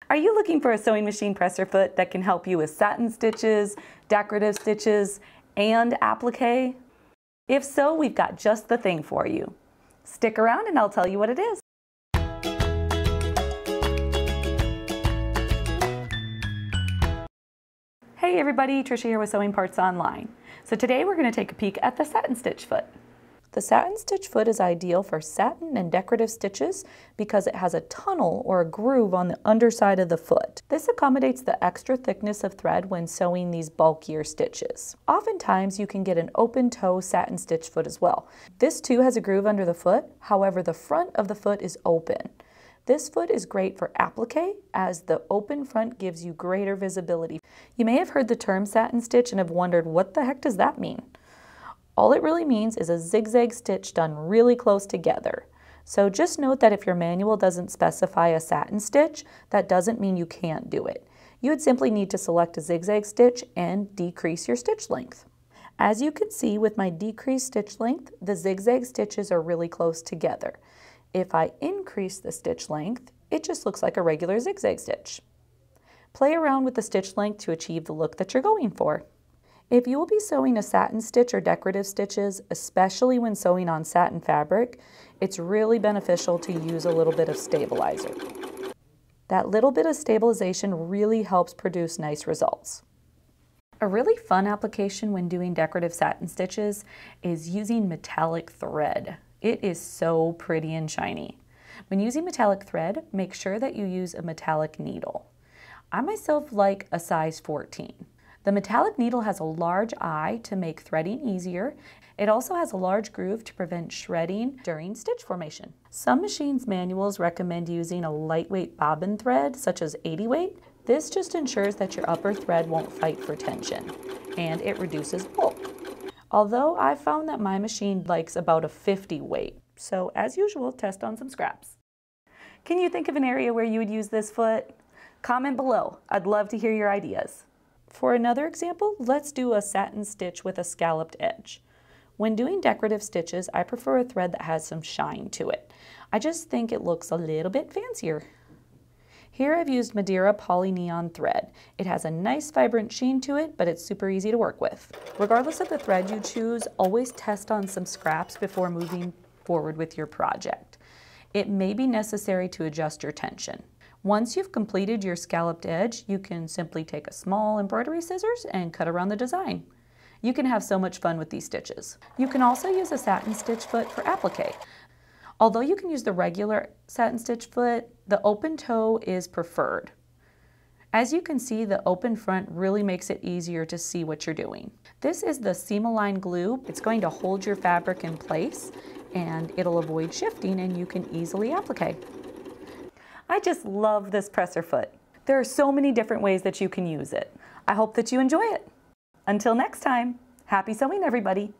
Are you looking for a sewing machine presser foot that can help you with satin stitches, decorative stitches, and applique? If so, we've got just the thing for you. Stick around and I'll tell you what it is. Hey everybody, Trisha here with Sewing Parts Online. So today we're going to take a peek at the satin stitch foot. The satin stitch foot is ideal for satin and decorative stitches because it has a tunnel or a groove on the underside of the foot. This accommodates the extra thickness of thread when sewing these bulkier stitches. Oftentimes you can get an open toe satin stitch foot as well. This too has a groove under the foot, however the front of the foot is open. This foot is great for applique as the open front gives you greater visibility. You may have heard the term satin stitch and have wondered, what the heck does that mean? All it really means is a zigzag stitch done really close together. So just note that if your manual doesn't specify a satin stitch, that doesn't mean you can't do it. You would simply need to select a zigzag stitch and decrease your stitch length. As you can see with my decreased stitch length, the zigzag stitches are really close together. If I increase the stitch length, it just looks like a regular zigzag stitch. Play around with the stitch length to achieve the look that you're going for. If you will be sewing a satin stitch or decorative stitches, especially when sewing on satin fabric, it's really beneficial to use a little bit of stabilizer. That little bit of stabilization really helps produce nice results. A really fun application when doing decorative satin stitches is using metallic thread. It is so pretty and shiny. When using metallic thread, make sure that you use a metallic needle. I myself like a size 14. The metallic needle has a large eye to make threading easier. It also has a large groove to prevent shredding during stitch formation. Some machines' manuals recommend using a lightweight bobbin thread, such as 80 weight. This just ensures that your upper thread won't fight for tension, and it reduces bulk. Although I've found that my machine likes about a 50 weight, so as usual, test on some scraps. Can you think of an area where you would use this foot? Comment below. I'd love to hear your ideas. For another example, let's do a satin stitch with a scalloped edge. When doing decorative stitches, I prefer a thread that has some shine to it. I just think it looks a little bit fancier. Here I've used Madeira poly neon thread. It has a nice vibrant sheen to it, but it's super easy to work with. Regardless of the thread you choose, always test on some scraps before moving forward with your project. It may be necessary to adjust your tension. Once you've completed your scalloped edge, you can simply take a small embroidery scissors and cut around the design. You can have so much fun with these stitches. You can also use a satin stitch foot for applique. Although you can use the regular satin stitch foot, the open toe is preferred. As you can see, the open front really makes it easier to see what you're doing. This is the seam-aligned glue. It's going to hold your fabric in place and it'll avoid shifting and you can easily applique. I just love this presser foot. There are so many different ways that you can use it. I hope that you enjoy it. Until next time, happy sewing everybody.